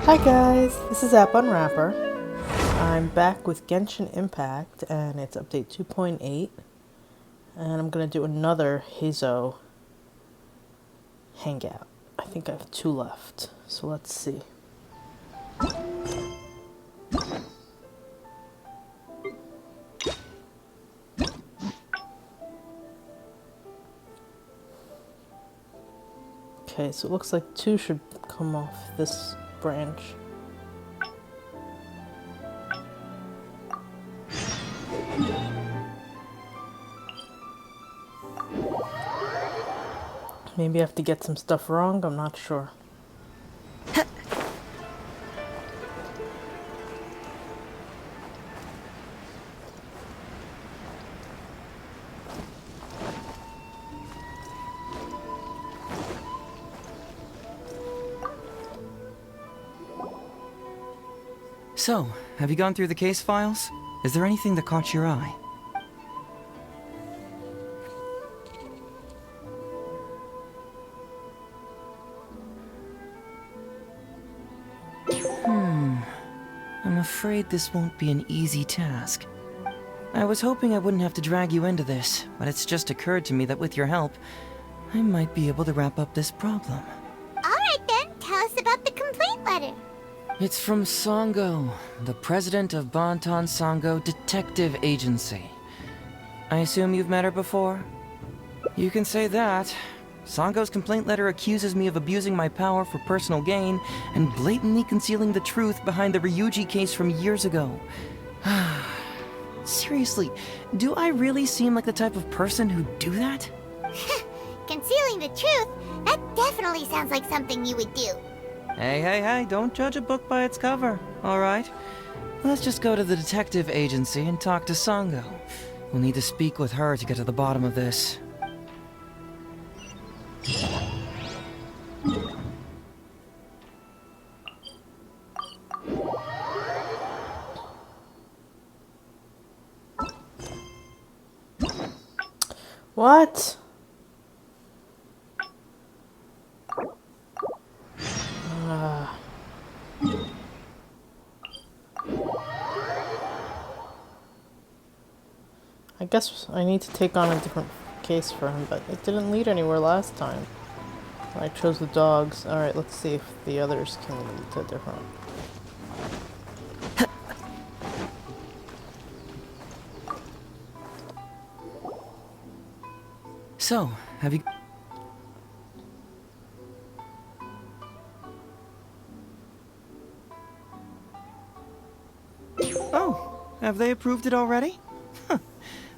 Hi guys, this is App Unwrapper. I'm back with Genshin Impact and it's update 2.8 and I'm going to do another Heizou Hangout. I think I have 2 left, so let's see. Okay, so it looks like 2 should come off this branch. Maybe I have to get some stuff wrong, I'm not sure. So, have you gone through the case files? Is there anything that caught your eye? I'm afraid this won't be an easy task. I was hoping I wouldn't have to drag you into this, but it's just occurred to me that with your help, I might be able to wrap up this problem. Alright then, tell us about the complaint letter. It's from Sango, the president of Bantan Sango Detective Agency. I assume you've met her before? You can say that. Sango's complaint letter accuses me of abusing my power for personal gain and blatantly concealing the truth behind the Ryuji case from years ago. Seriously, do I really seem like the type of person who'd do that? Concealing the truth? That definitely sounds like something you would do. Hey, don't judge a book by its cover, alright? Let's just go to the detective agency and talk to Sango. We'll need to speak with her to get to the bottom of this. What? I guess I need to take on a different case for him, but it didn't lead anywhere last time. I chose the dogs. Alright, let's see if the others can lead to different. So, have you... Oh, have they approved it already?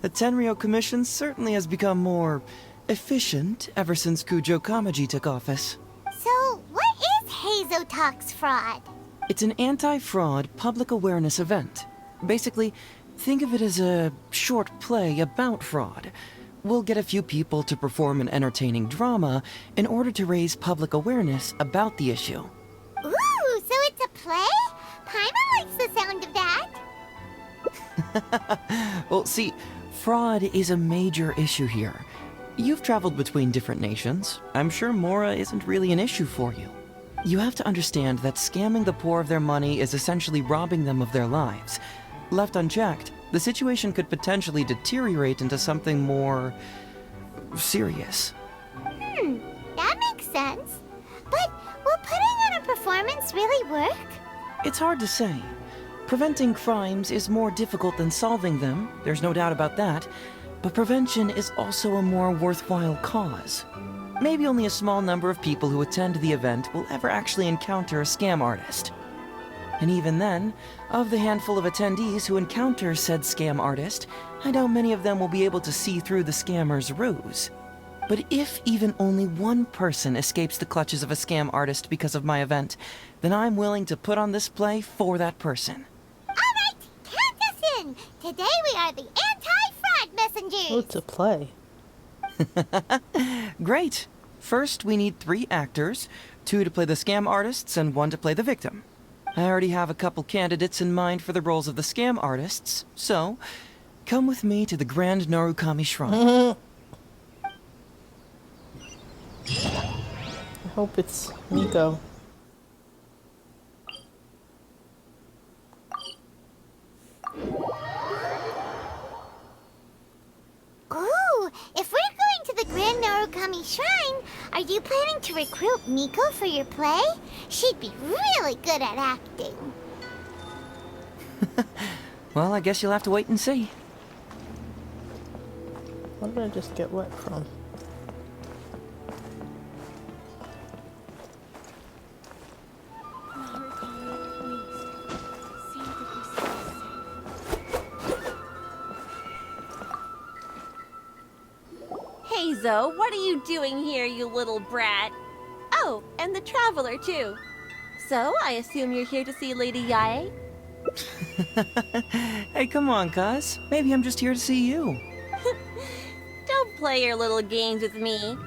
The Tenryo Commission certainly has become more efficient ever since Kujo Kamaji took office. So, what is Heizou Talks fraud? It's an anti-fraud public awareness event. Basically, think of it as a short play about fraud. We'll get a few people to perform an entertaining drama in order to raise public awareness about the issue. Ooh, so it's a play? Paimon likes the sound of that. Well, see, fraud is a major issue here. You've traveled between different nations. I'm sure Mora isn't really an issue for you. You have to understand that scamming the poor of their money is essentially robbing them of their lives. Left unchecked, the situation could potentially deteriorate into something more serious. That makes sense. But will putting on a performance really work? It's hard to say. Preventing crimes is more difficult than solving them, there's no doubt about that, but prevention is also a more worthwhile cause. Maybe only a small number of people who attend the event will ever actually encounter a scam artist. And even then, of the handful of attendees who encounter said scam artist, I doubt many of them will be able to see through the scammer's ruse. But if even only one person escapes the clutches of a scam artist because of my event, then I'm willing to put on this play for that person. Alright, count us in! Today we are the anti-fraud messengers! Oh, it's a play. Great! First, we need 3 actors, 2 to play the scam artists and 1 to play the victim. I already have a couple candidates in mind for the roles of the scam artists, so come with me to the Grand Narukami Shrine. I hope it's Miko. are you planning to recruit Miko for your play? She'd be really good at acting. Well, I guess you'll have to wait and see. What did I just get wet from? Heizou, what are you doing here, you little brat? Oh, and the Traveler, too. So, I assume you're here to see Lady Yae? Hey, come on, cuz. Maybe I'm just here to see you. Don't play your little games with me.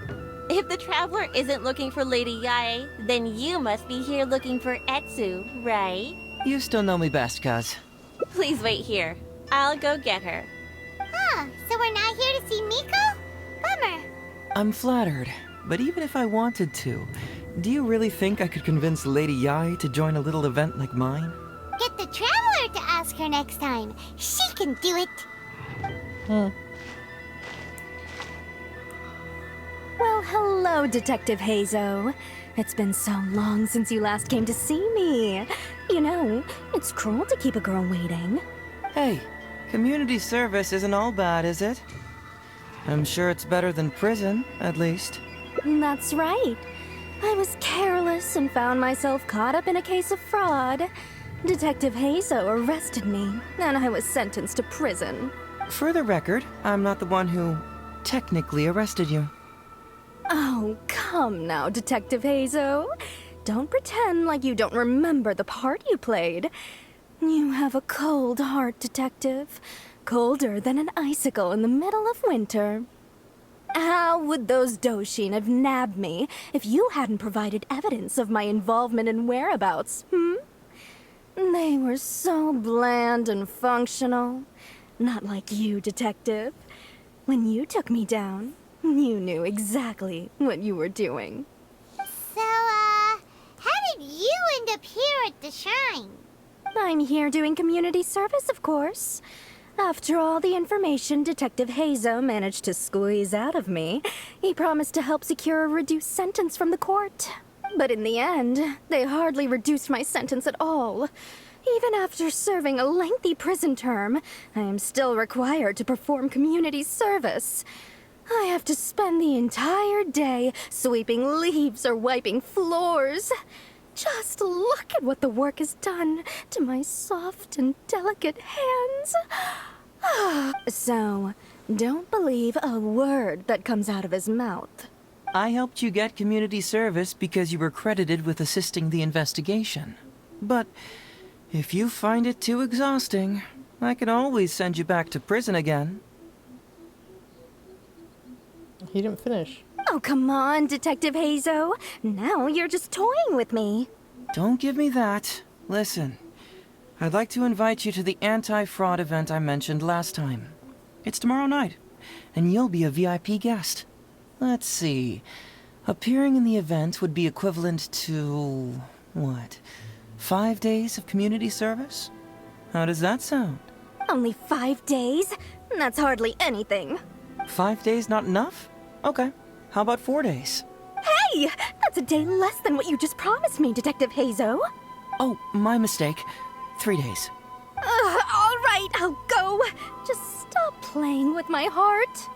If the Traveler isn't looking for Lady Yae, then you must be here looking for Etsu, right? You still know me best, cuz. Please wait here. I'll go get her. Huh, so we're not here to see Miko? Bummer. I'm flattered, but even if I wanted to, do you really think I could convince Lady Yae to join a little event like mine? Get the Traveler to ask her next time. She can do it. Well, hello, Detective Heizou. It's been so long since you last came to see me. You know, it's cruel to keep a girl waiting. Hey, community service isn't all bad, is it? I'm sure it's better than prison, at least. That's right. I was careless and found myself caught up in a case of fraud. Detective Heizou arrested me, and I was sentenced to prison. For the record, I'm not the one who technically arrested you. Oh, come now, Detective Heizou. Don't pretend like you don't remember the part you played. You have a cold heart, Detective. Colder than an icicle in the middle of winter. How would those Doshin have nabbed me if you hadn't provided evidence of my involvement and whereabouts, They were so bland and functional. Not like you, Detective. When you took me down, you knew exactly what you were doing. So, how did you end up here at the shrine? I'm here doing community service, of course. After all the information Detective Heizou managed to squeeze out of me, he promised to help secure a reduced sentence from the court. But in the end, they hardly reduced my sentence at all. Even after serving a lengthy prison term, I am still required to perform community service. I have to spend the entire day sweeping leaves or wiping floors. Just look at what the work has done to my soft and delicate hands. So, don't believe a word that comes out of his mouth. I helped you get community service because you were credited with assisting the investigation. But if you find it too exhausting, I can always send you back to prison again. He didn't finish. Oh, come on, Detective Heizou. Now you're just toying with me. Don't give me that. Listen, I'd like to invite you to the anti-fraud event I mentioned last time. It's tomorrow night, and you'll be a VIP guest. Let's see. Appearing in the event would be equivalent to... what? 5 days of community service? How does that sound? Only 5 days? That's hardly anything. 5 days not enough? Okay. How about 4 days? Hey! That's a day less than what you just promised me, Detective Heizou. Oh, my mistake. 3 days. All right, I'll go. Just stop playing with my heart.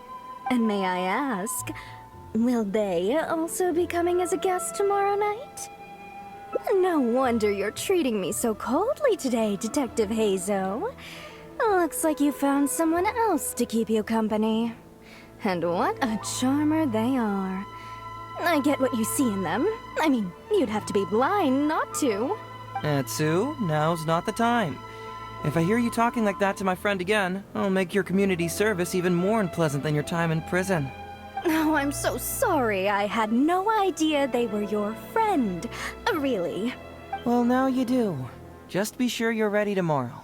And may I ask, will they also be coming as a guest tomorrow night? No wonder you're treating me so coldly today, Detective Heizou. Looks like you found someone else to keep you company. And what a charmer they are. I get what you see in them. I mean, you'd have to be blind not to. Etsu, now's not the time. If I hear you talking like that to my friend again, I'll make your community service even more unpleasant than your time in prison. Oh, I'm so sorry. I had no idea they were your friend. Really. Well, now you do. Just be sure you're ready tomorrow.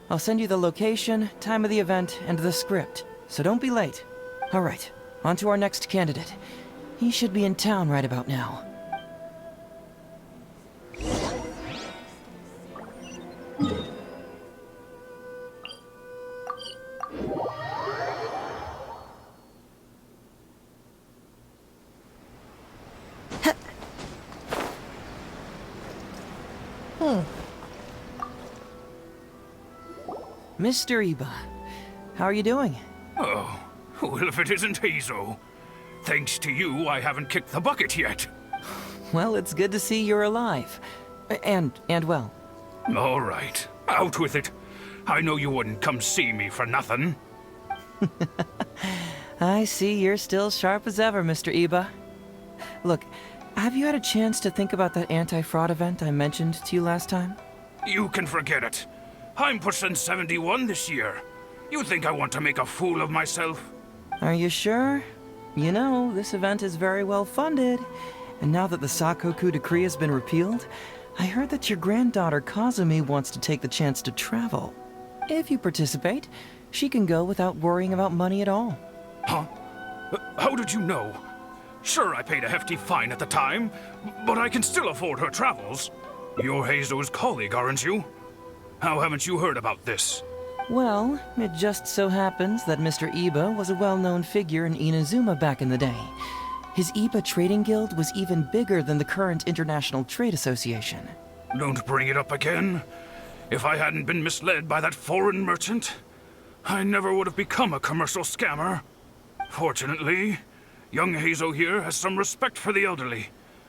I'll send you the location, time of the event, and the script, so don't be late. All right, on to our next candidate. He should be in town right about now. Mr. Iba, how are you doing? Oh, well, if it isn't Heizou. Thanks to you, I haven't kicked the bucket yet. Well, it's good to see you're alive. And well. All right, out with it. I know you wouldn't come see me for nothing. I see you're still sharp as ever, Mr. Iba. Look, have you had a chance to think about that anti-fraud event I mentioned to you last time? You can forget it. I'm pushing 71 this year. You think I want to make a fool of myself? Are you sure? You know, this event is very well funded. And now that the Sakoku decree has been repealed, I heard that your granddaughter Kazumi wants to take the chance to travel. If you participate, she can go without worrying about money at all. Huh? How did you know? Sure, I paid a hefty fine at the time, but I can still afford her travels. You're Heizou's colleague, aren't you? How haven't you heard about this? Well, it just so happens that Mr. Iba was a well-known figure in Inazuma back in the day. His Iba Trading Guild was even bigger than the current International Trade Association. Don't bring it up again. If I hadn't been misled by that foreign merchant, I never would have become a commercial scammer. Fortunately, young Heizou here has some respect for the elderly,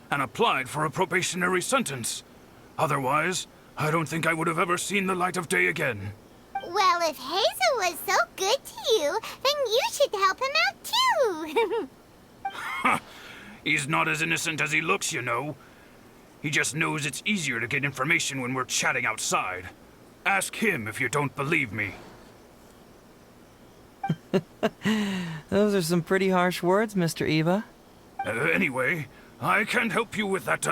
and applied for a probationary sentence. Otherwise, I don't think I would have ever seen the light of day again. Well, if Heizou was so good to you, then you should help him out too. He's not as innocent as he looks, you know. He just knows it's easier to get information when we're chatting outside. Ask him if you don't believe me. Those are some pretty harsh words, Mr. Iba. Anyway, I can't help you with that,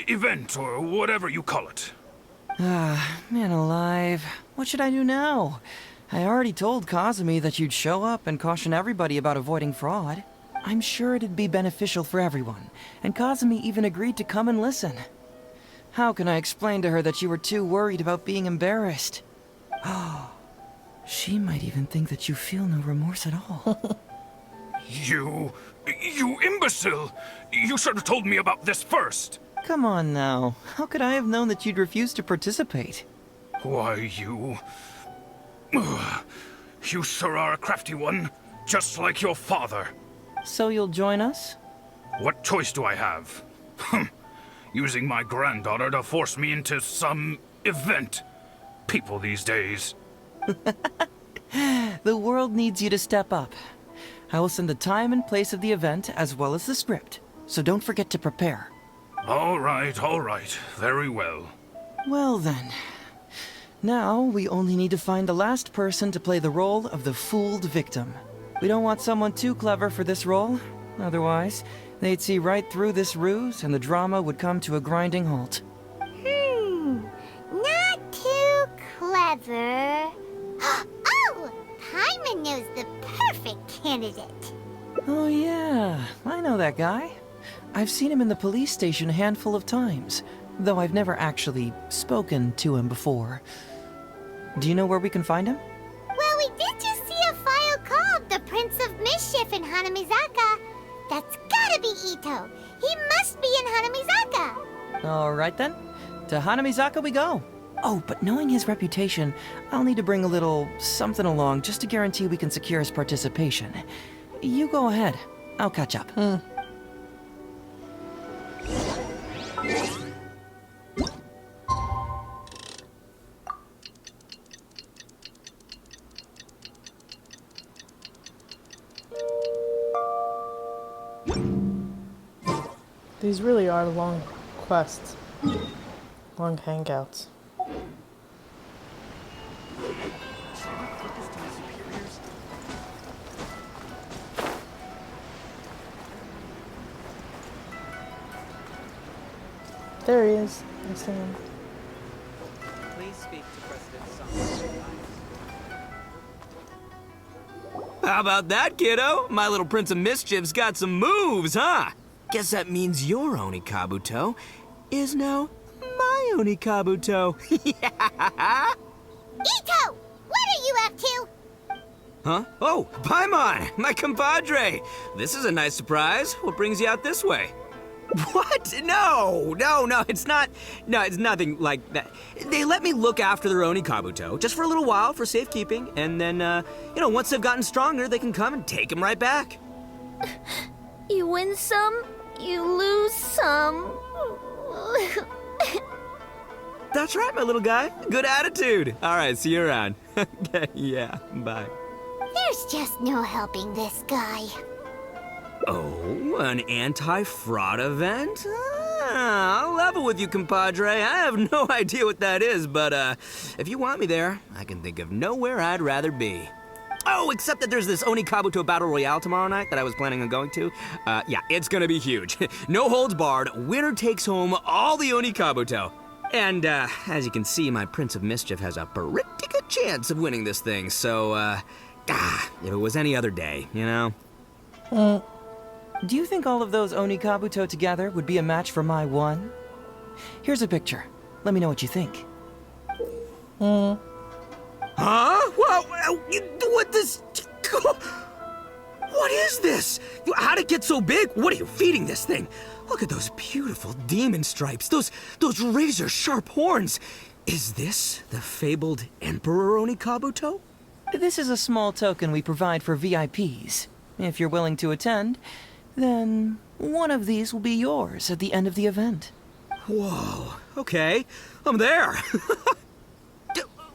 event, or whatever you call it. Man alive. What should I do now? I already told Kazumi that you'd show up and caution everybody about avoiding fraud. I'm sure it'd be beneficial for everyone, and Kazumi even agreed to come and listen. How can I explain to her that you were too worried about being embarrassed? She might even think that you feel no remorse at all. You imbecile! You should have told me about this first! Come on now. How could I have known that you'd refuse to participate? Why, you... You sure are a crafty one, just like your father. So you'll join us? What choice do I have? Using my granddaughter to force me into some event. People these days. The world needs you to step up. I will send the time and place of the event as well as the script, so don't forget to prepare. All right, very well. Well then. Now we only need to find the last person to play the role of the fooled victim. We don't want someone too clever for this role. Otherwise, they'd see right through this ruse and the drama would come to a grinding halt. Not too clever. Oh! Paimon knows the perfect candidate. Oh yeah, I know that guy. I've seen him in the police station a handful of times, though I've never actually spoken to him before. Do you know where we can find him? Well, we did just see a file called the Prince of Mischief in Hanamizaka. That's gotta be Ito. He must be in Hanamizaka. All right then. To Hanamizaka we go. Oh, but knowing his reputation, I'll need to bring a little something along just to guarantee we can secure his participation. You go ahead. I'll catch up. These really are long quests. Long hangouts. There he is. I see him. Please speak to President Song. How about that, kiddo? My little Prince of Mischief's got some moves, huh? Guess that means your Onikabuto is now my Onikabuto. Ito! What are you up to? Huh? Oh, Paimon, my compadre. This is a nice surprise. What brings you out this way? What? No, it's not. No, it's nothing like that. They let me look after their Oni Kabuto just for a little while for safekeeping, and then, once they've gotten stronger, they can come and take them right back. You win some, you lose some. That's right, my little guy. Good attitude. All right, see you around. Okay, yeah, bye. There's just no helping this guy. Oh, an anti-fraud event? I'll level with you, compadre. I have no idea what that is, but if you want me there, I can think of nowhere I'd rather be. Oh, except that there's this Oni Kabuto Battle Royale tomorrow night that I was planning on going to. Yeah, it's gonna be huge. No holds barred, winner takes home all the Oni Kabuto. And, as you can see, my Prince of Mischief has a pretty good chance of winning this thing, so, if it was any other day, you know? Do you think all of those Oni Kabuto together would be a match for my one? Here's a picture. Let me know what you think. Huh? What this? What is this? How'd it get so big? What are you feeding this thing? Look at those beautiful demon stripes, those razor-sharp horns. Is this the fabled Emperor Oni Kabuto? This is a small token we provide for VIPs. If you're willing to attend, then one of these will be yours at the end of the event. Whoa, okay, I'm there.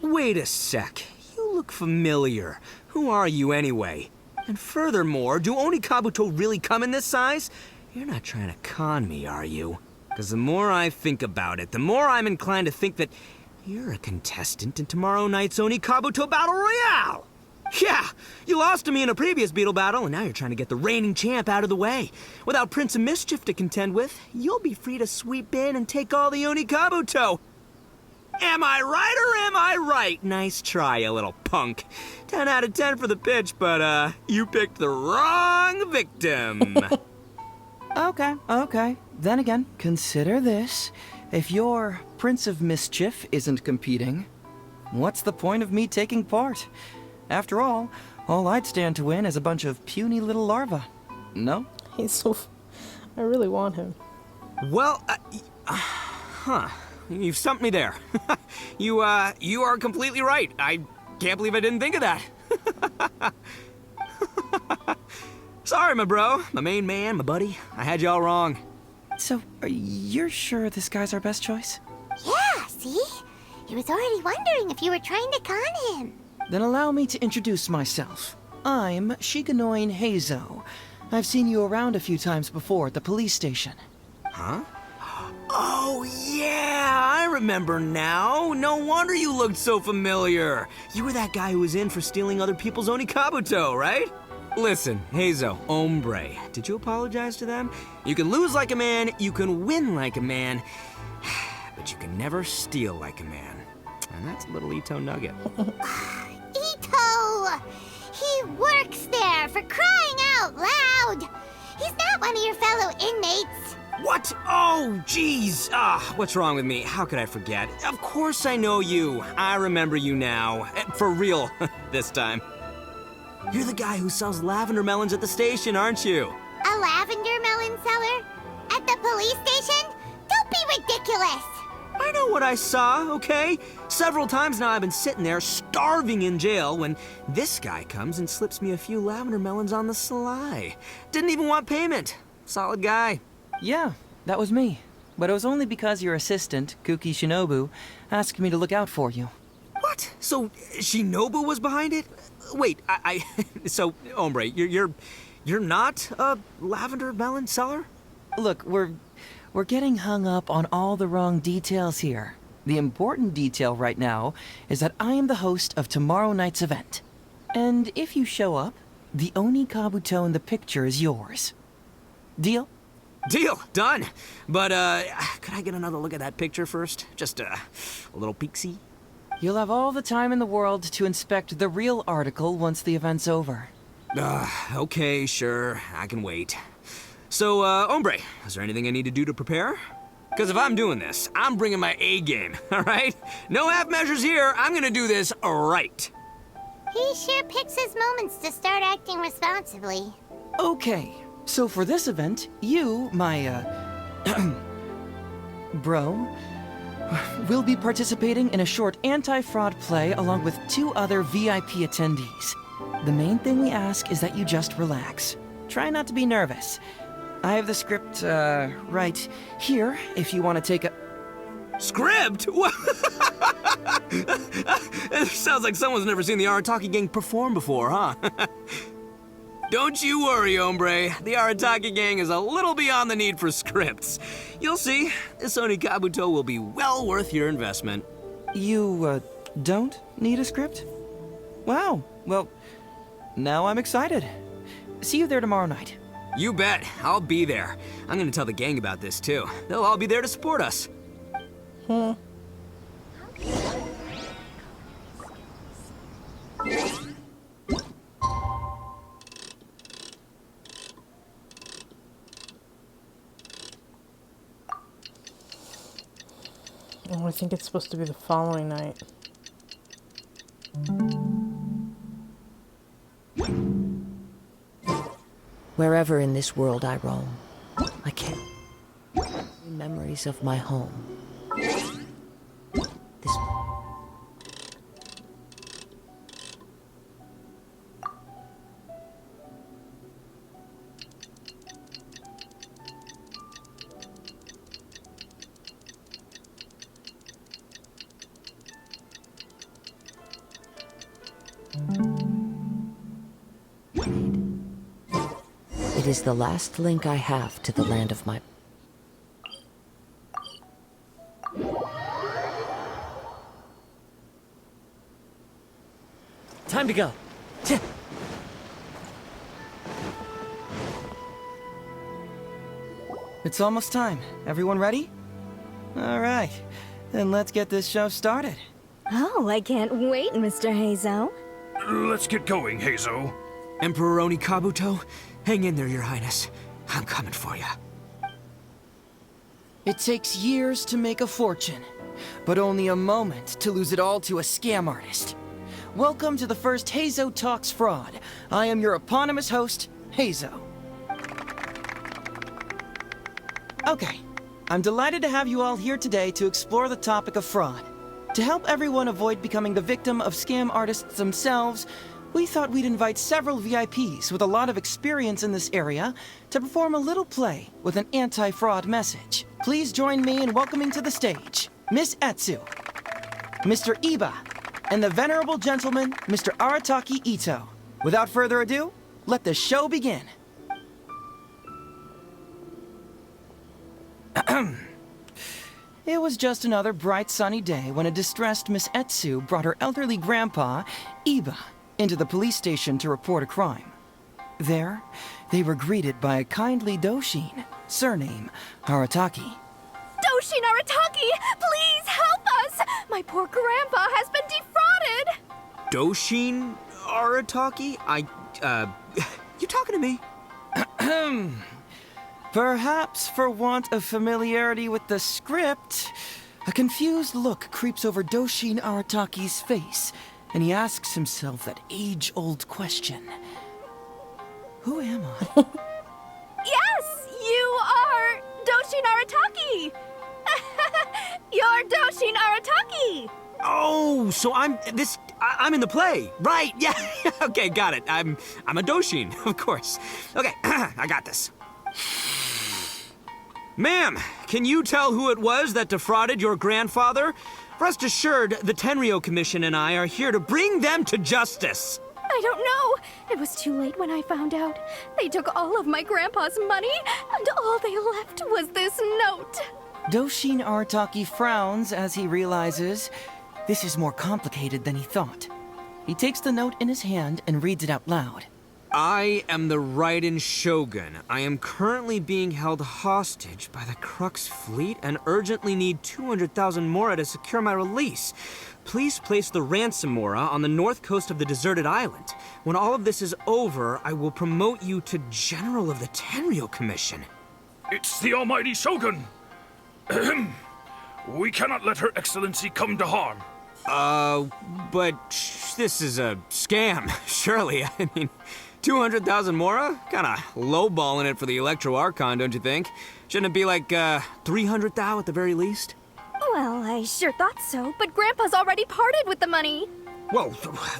Wait a sec, you look familiar. Who are you anyway? And furthermore, do Oni Kabuto really come in this size? You're not trying to con me, are you? Because the more I think about it, the more I'm inclined to think that you're a contestant in tomorrow night's Oni Kabuto Battle Royale! Yeah, you lost to me in a previous beetle battle, and now you're trying to get the reigning champ out of the way. Without Prince of Mischief to contend with, you'll be free to sweep in and take all the Oni Kabuto. Am I right or am I right? Nice try, you little punk. 10 out of 10 for the pitch, but, you picked the wrong victim. Okay. Then again, consider this. If your Prince of Mischief isn't competing, what's the point of me taking part? After all I'd stand to win is a bunch of puny little larvae. No? He's so... I really want him. Well, you've stumped me there. You are completely right. I can't believe I didn't think of that. Sorry, my bro, my main man, my buddy. I had you all wrong. So, you're sure this guy's our best choice? Yeah, see? He was already wondering if you were trying to con him. Then allow me to introduce myself. I'm Shikanoin Heizou. I've seen you around a few times before at the police station. Huh? Oh, yeah, I remember now. No wonder you looked so familiar. You were that guy who was in for stealing other people's Oni Kabuto, right? Listen, Heizou, hombre, did you apologize to them? You can lose like a man, you can win like a man, but you can never steal like a man. And that's a little Ito nugget. Ito! He works there, for crying out loud! He's not one of your fellow inmates. What? Oh, jeez. What's wrong with me? How could I forget? Of course I know you. I remember you now. For real, this time. You're the guy who sells lavender melons at the station, aren't you? A lavender melon seller? At the police station? Don't be ridiculous! I know what I saw, okay? Several times now I've been sitting there starving in jail when this guy comes and slips me a few lavender melons on the sly. Didn't even want payment. Solid guy. Yeah, that was me. But it was only because your assistant, Kuki Shinobu, asked me to look out for you. What? So Shinobu was behind it? Wait, so, hombre, you're not a lavender melon seller? Look, we're getting hung up on all the wrong details here. The important detail right now is that I am the host of tomorrow night's event. And if you show up, the Oni Kabuto in the picture is yours. Deal? Deal, done. But, could I get another look at that picture first? Just, a little peek-see? You'll have all the time in the world to inspect the real article once the event's over. Okay, sure. I can wait. So, hombre, is there anything I need to do to prepare? Because if I'm doing this, I'm bringing my A game, all right? No half measures here. I'm gonna do this right. He sure picks his moments to start acting responsibly. Okay, so for this event, you, my Bro, we'll be participating in a short anti-fraud play along with 2 other VIP attendees. The main thing we ask is that you just relax. Try not to be nervous. I have the script, right here, if you want to take a... Script? It sounds like someone's never seen the Arataki gang perform before, huh? Don't you worry, hombre. The Arataki gang is a little beyond the need for scripts. You'll see, this Onikabuto will be well worth your investment. You, don't need a script? Wow, well, now I'm excited. See you there tomorrow night. You bet. I'll be there. I'm gonna tell the gang about this, too. They'll all be there to support us. Oh, I think it's supposed to be the following night. Wherever in this world I roam, I can't memories of my home. This It is the last link I have to the land of my... Time to go. It's almost time. Everyone ready? All right. Then let's get this show started. Oh, I can't wait, Mr. Heizou. Let's get going, Heizou. Emperor Onikabuto, hang in there, Your Highness. I'm coming for you. It takes years to make a fortune, but only a moment to lose it all to a scam artist. Welcome to the first Heizou Talks Fraud. I am your eponymous host, Heizou. Okay, I'm delighted to have you all here today to explore the topic of fraud. To help everyone avoid becoming the victim of scam artists themselves, we thought we'd invite several VIPs with a lot of experience in this area to perform a little play with an anti-fraud message. Please join me in welcoming to the stage Miss Heizou, Mr. Iba, and the venerable gentleman, Mr. Arataki Ito. Without further ado, let the show begin. It was just another bright sunny day when a distressed Miss Heizou brought her elderly grandpa, Iba, into the police station to report a crime. There, they were greeted by a kindly Doshin, surname Arataki. Doshin Arataki, please help us! My poor grandpa has been defrauded! Doshin Arataki? You talking to me? Perhaps for want of familiarity with the script, a confused look creeps over Doshin Arataki's face, and he asks himself that age-old question. Who am I? Yes, you are Doshin Arataki! You're Doshin Arataki! Oh, so I'm in the play. Right, yeah. Okay, got it. I'm a Doshin, of course. Okay, I got this. Ma'am, can you tell who it was that defrauded your grandfather? Rest assured, the Tenryo Commission and I are here to bring them to justice. I don't know. It was too late when I found out. They took all of my grandpa's money, and all they left was this note. Doshin Arataki frowns as he realizes this is more complicated than he thought. He takes the note in his hand and reads it out loud. I am the Raiden Shogun. I am currently being held hostage by the Crux fleet and urgently need 200,000 mora to secure my release. Please place the ransom mora on the north coast of the deserted island. When all of this is over, I will promote you to General of the Tenryo Commission. It's the almighty Shogun. We cannot let Her Excellency come to harm. But this is a scam, surely. I mean, 200,000 mora? Kinda lowballing it for the Electro Archon, don't you think? Shouldn't it be like, 300 thou at the very least? Well, I sure thought so, but Grandpa's already parted with the money. Whoa,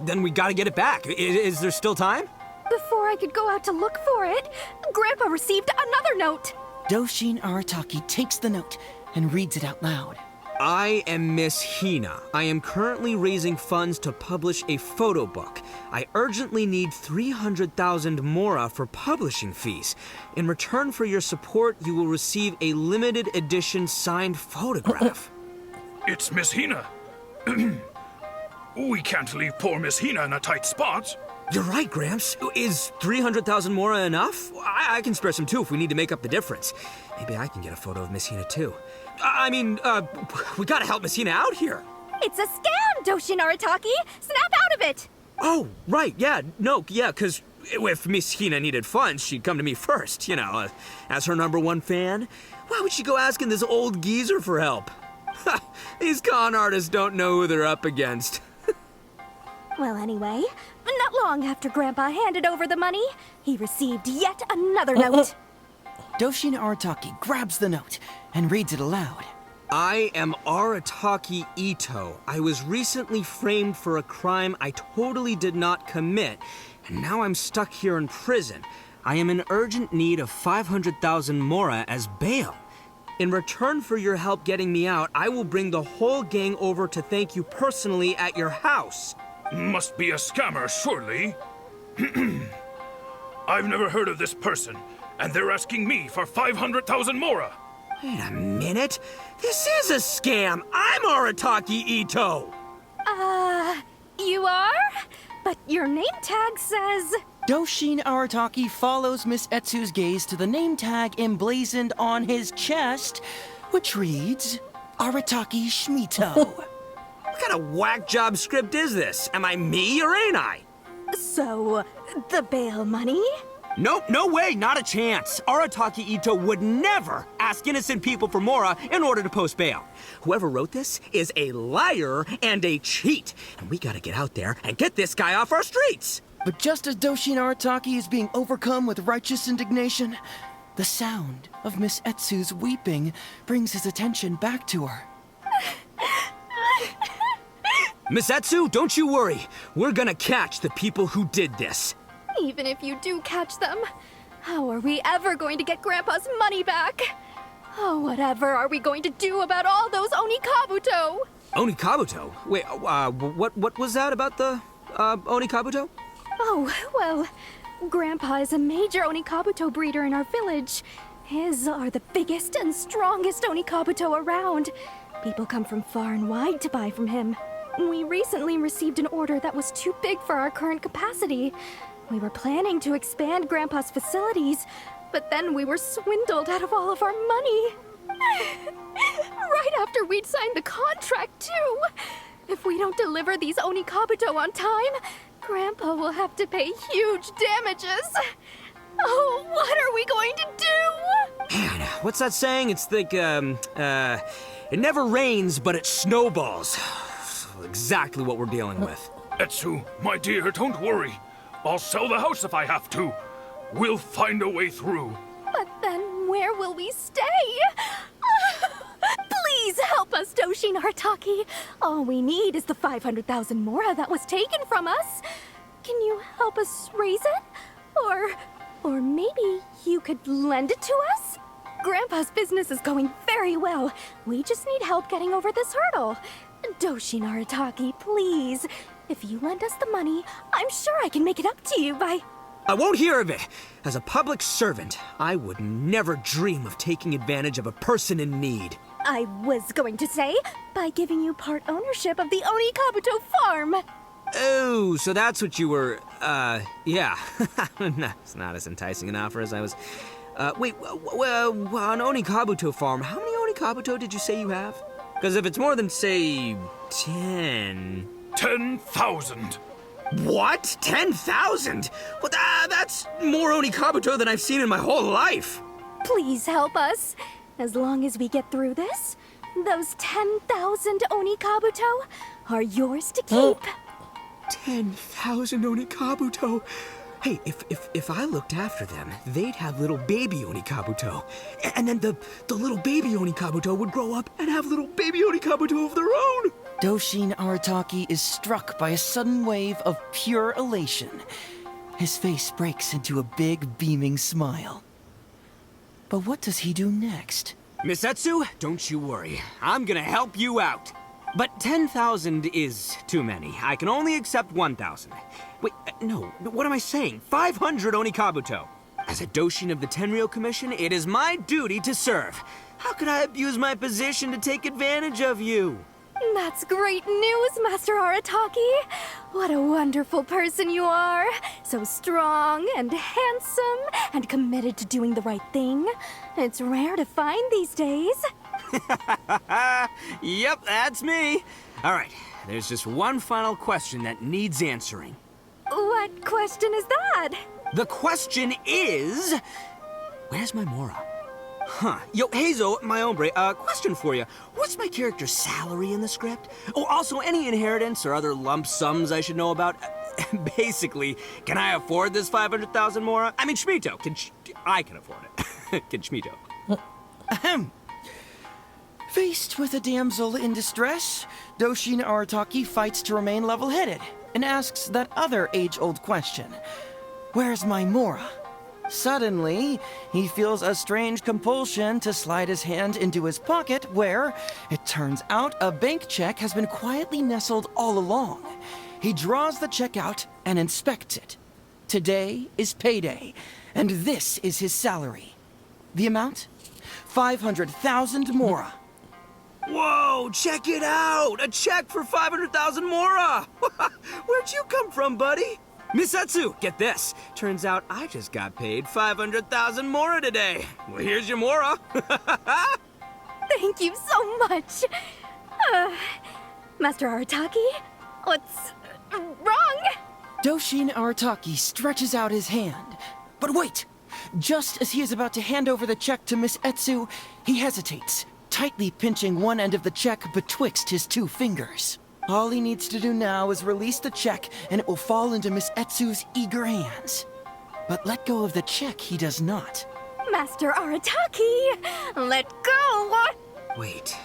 then we gotta get it back. Is there still time? Before I could go out to look for it, Grandpa received another note. Doshin Arataki takes the note and reads it out loud. I am Miss Hina. I am currently raising funds to publish a photo book. I urgently need 300,000 mora for publishing fees. In return for your support, you will receive a limited edition signed photograph. It's Miss Hina. We can't leave poor Miss Hina in a tight spot. You're right, Gramps. Is 300,000 mora enough? I can spare some too if we need to make up the difference. Maybe I can get a photo of Miss Hina too. We gotta help Miss Hina out here. It's a scam, Doshin Arataki! Snap out of it! Oh, right, yeah, because if Miss Hina needed funds, she'd come to me first, as her #1 fan. Why would she go asking this old geezer for help? These con artists don't know who they're up against. Well, anyway, not long after Grandpa handed over the money, he received yet another note. Doshin Arataki grabs the note and reads it aloud. I am Arataki Ito. I was recently framed for a crime I totally did not commit, and now I'm stuck here in prison. I am in urgent need of 500,000 mora as bail. In return for your help getting me out, I will bring the whole gang over to thank you personally at your house. Must be a scammer, surely. I've never heard of this person, and they're asking me for 500,000 mora. Wait a minute. This is a scam. I'm Arataki Ito. You are? But your name tag says... Doshin Arataki follows Miss Etsu's gaze to the name tag emblazoned on his chest, which reads, Arataki Shmito. What kind of whack job script is this? Am I me or ain't I? So, the bail money? Nope, no way, not a chance. Arataki Ito would never ask innocent people for mora in order to post bail. Whoever wrote this is a liar and a cheat, and we gotta get out there and get this guy off our streets. But just as Doshin Arataki is being overcome with righteous indignation, the sound of Miss Etsu's weeping brings his attention back to her. Miss Etsu, don't you worry. We're gonna catch the people who did this. Even if you do catch them, how are we ever going to get Grandpa's money back? Oh, whatever are we going to do about all those Onikabuto? Onikabuto? Wait, what was that about the, Onikabuto? Oh, well, Grandpa is a major Onikabuto breeder in our village. His are the biggest and strongest Onikabuto around. People come from far and wide to buy from him. We recently received an order that was too big for our current capacity. We were planning to expand Grandpa's facilities, but then we were swindled out of all of our money. Right after we'd signed the contract, too. If we don't deliver these Onikabuto on time, Grandpa will have to pay huge damages. Oh, what are we going to do? Man, what's that saying? It's like, it never rains, but it snowballs. Exactly what we're dealing with. Etsu, my dear, don't worry. I'll sell the house if I have to. We'll find a way through. But then where will we stay? Please help us, Doshin Arataki. All we need is the 500,000 mora that was taken from us. Can you help us raise it? Or maybe you could lend it to us? Grandpa's business is going very well. We just need help getting over this hurdle. Doshin Arataki, please. If you lend us the money, I'm sure I can make it up to you by... I won't hear of it. As a public servant, I would never dream of taking advantage of a person in need. I was going to say, by giving you part ownership of the Onikabuto farm. Oh, so that's what you were, yeah. It's not as enticing an offer as I was... wait, an Onikabuto farm, how many Onikabuto did you say you have? Because if it's more than, say, 10... 10,000. What? 10,000? Well, that's more Onikabuto than I've seen in my whole life. Please help us. As long as we get through this, those 10,000 Onikabuto are yours to keep. 10,000 Onikabuto. Hey, if I looked after them, they'd have little baby Onikabuto. And then the little baby Onikabuto would grow up and have little baby Onikabuto of their own. Doshin Arataki is struck by a sudden wave of pure elation. His face breaks into a big, beaming smile. But what does he do next? Miss Heizou, don't you worry. I'm gonna help you out. But 10,000 is too many. I can only accept 1,000. Wait, no, what am I saying? 500 Onikabuto. As a Doshin of the Tenryou Commission, it is my duty to serve. How could I abuse my position to take advantage of you? That's great news, Master Arataki. What a wonderful person you are. So strong and handsome and committed to doing the right thing. It's rare to find these days. Yep, that's me. All right, there's just one final question that needs answering. What question is that? The question is... Where's my Mora? Huh. Yo, Heizou, my hombre, question for you. What's my character's salary in the script? Oh, also, any inheritance or other lump sums I should know about? Basically, can I afford this 500,000 Mora? I mean, Schmito. I can afford it. Can Schmito? Ahem. Faced with a damsel in distress, Doshin Arataki fights to remain level-headed and asks that other age-old question. Where's my Mora? Suddenly, he feels a strange compulsion to slide his hand into his pocket where, it turns out, a bank check has been quietly nestled all along. He draws the check out and inspects it. Today is payday, and this is his salary. The amount? 500,000 Mora. Whoa, check it out! A check for 500,000 Mora! Where'd you come from, buddy? Miss Heizou, get this. Turns out I just got paid 500,000 Mora today. Well, here's your Mora. Thank you so much. Master Arataki, what's wrong? Doshin Arataki stretches out his hand. But wait! Just as he is about to hand over the check to Miss Heizou, he hesitates, tightly pinching one end of the check betwixt his two fingers. All he needs to do now is release the check, and it will fall into Miss Etzou's eager hands. But let go of the check he does not. Master Arataki, let go! Wait.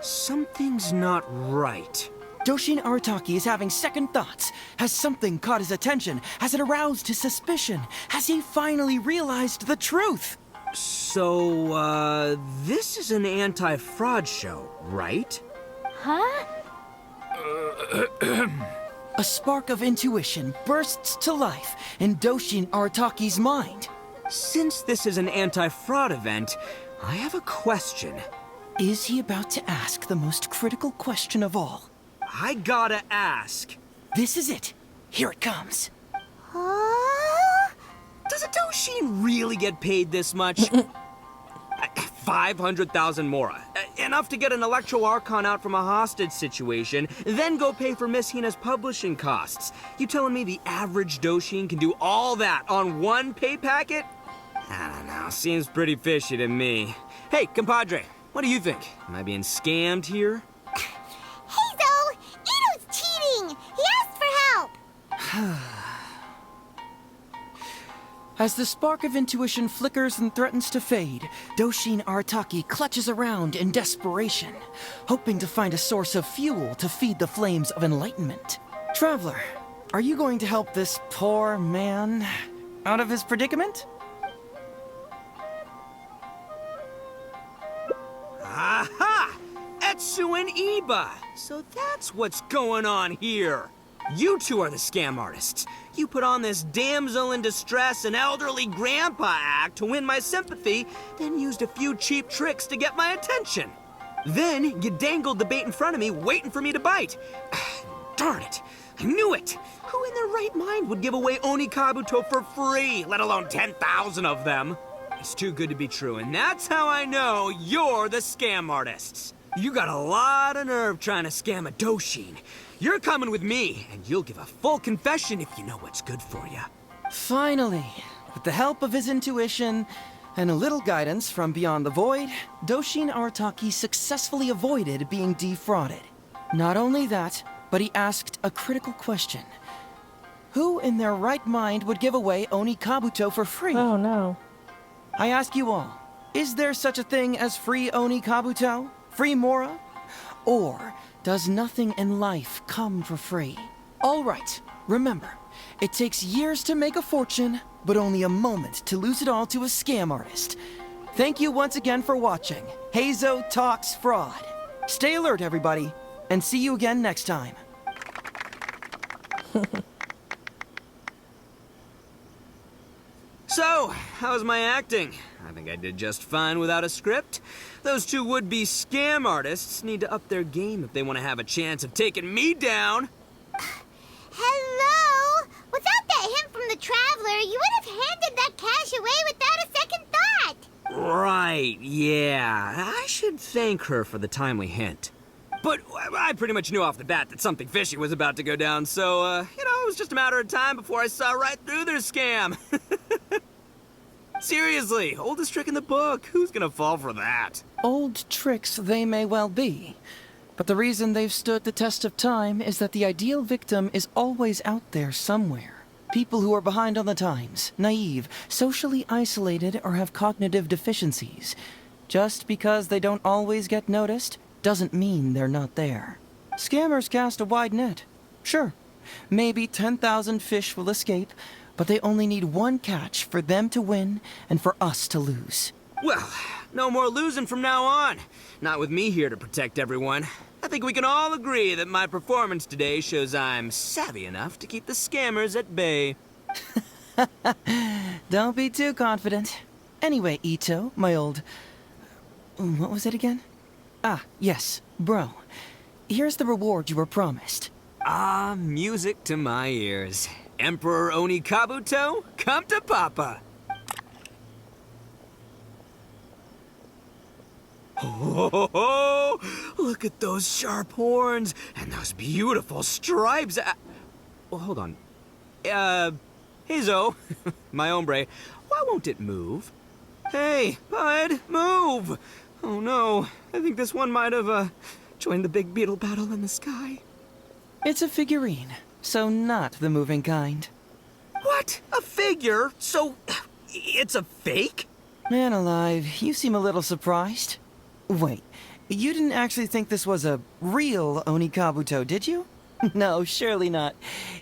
Something's not right. Doshin Arataki is having second thoughts. Has something caught his attention? Has it aroused his suspicion? Has he finally realized the truth? So, this is an anti-fraud show, right? Huh? A spark of intuition bursts to life in Doshin Arataki's mind. Since this is an anti-fraud event, I have a question. Is he about to ask the most critical question of all? I gotta ask. This is it. Here it comes. Does a Doshin really get paid this much? 500,000 Mora. Enough to get an Electro Archon out from a hostage situation, then go pay for Miss Hina's publishing costs. You telling me the average Doshin can do all that on one pay packet? I don't know, seems pretty fishy to me. Hey, compadre, what do you think? Am I being scammed here? Heizou! Ito's cheating! He asked for help! As the spark of intuition flickers and threatens to fade, Doshin Arataki clutches around in desperation, hoping to find a source of fuel to feed the flames of enlightenment. Traveler, are you going to help this poor man out of his predicament? Aha! Heizou and Iba! So that's what's going on here. You two are the scam artists. You put on this damsel in distress and elderly grandpa act to win my sympathy, then used a few cheap tricks to get my attention. Then you dangled the bait in front of me, waiting for me to bite. Darn it! I knew it! Who in their right mind would give away Onikabuto for free, let alone 10,000 of them? It's too good to be true, and that's how I know you're the scam artists. You got a lot of nerve trying to scam a Doshin. You're coming with me, and you'll give a full confession if you know what's good for you. Finally, with the help of his intuition and a little guidance from beyond the void, Doshin Arataki successfully avoided being defrauded. Not only that, but he asked a critical question. Who in their right mind would give away Oni Kabuto for free? Oh no. I ask you all, is there such a thing as free Oni Kabuto? Free Mora? Or does nothing in life come for free? All right, remember, it takes years to make a fortune, but only a moment to lose it all to a scam artist. Thank you once again for watching Heizou Talks Fraud. Stay alert, everybody, and see you again next time. So, how's my acting? I think I did just fine without a script. Those two would-be scam artists need to up their game if they want to have a chance of taking me down. Hello? Without that hint from the Traveler, you would have handed that cash away without a second thought. Right, yeah. I should thank her for the timely hint. But I pretty much knew off the bat that something fishy was about to go down, so, it was just a matter of time before I saw right through their scam. Seriously, oldest trick in the book. Who's gonna fall for that? Old tricks they may well be, but the reason they've stood the test of time is that the ideal victim is always out there somewhere. People who are behind on the times, naive, socially isolated, or have cognitive deficiencies. Just because they don't always get noticed doesn't mean they're not there. Scammers cast a wide net. Sure, maybe 10,000 fish will escape, but they only need one catch for them to win and for us to lose. Well, no more losing from now on. Not with me here to protect everyone. I think we can all agree that my performance today shows I'm savvy enough to keep the scammers at bay. Don't be too confident. Anyway, Ito, my old... What was it again? Ah, yes, bro. Here's the reward you were promised. Ah, music to my ears. Emperor Oni Kabuto, come to Papa. Oh, look at those sharp horns and those beautiful stripes. Well, hold on. Heizou, my hombre, why won't it move? Hey, bud, move! Oh no, I think this one might have, joined the big beetle battle in the sky. It's a figurine, so not the moving kind. What? A figure? So, it's a fake? Man alive, you seem a little surprised. Wait, you didn't actually think this was a real Oni Kabuto, did you? No, surely not.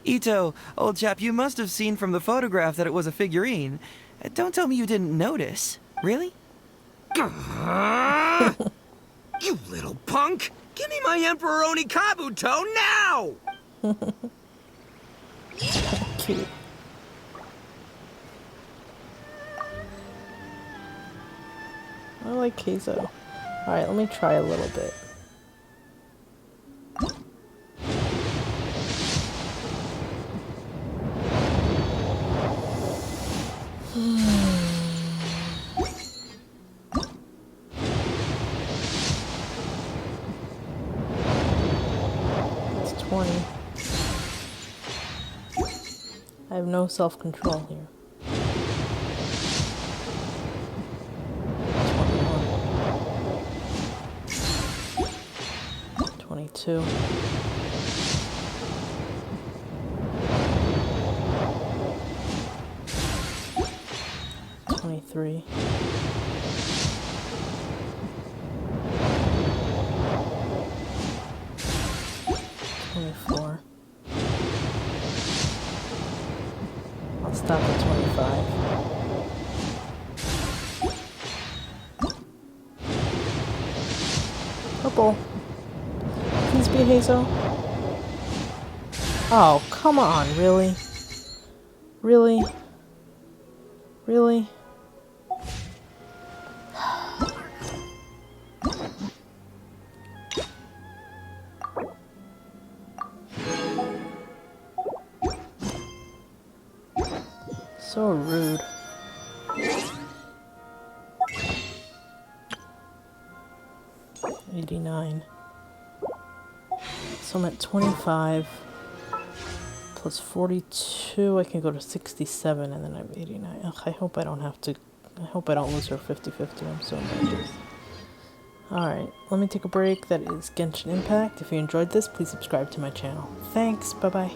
Ito, old chap, you must have seen from the photograph that it was a figurine. Don't tell me you didn't notice. Really? You little punk! Give me my Emperor Oni Kabuto now! Cute. I like Heizou. Alright, let me try a little bit. It's 20. I have no self-control here. 22. 23. 24. I'll stop at 25. Purple. Please be Heizou. Oh, come on, really? Really? Really? So rude. $89. So I'm at 25 plus 42. I can go to 67 and then I have 89. Ugh, I hope I don't have to. I hope I don't lose her 50-50. I'm so nervous. Alright, let me take a break. That is Genshin Impact. If you enjoyed this, please subscribe to my channel. Thanks, bye-bye.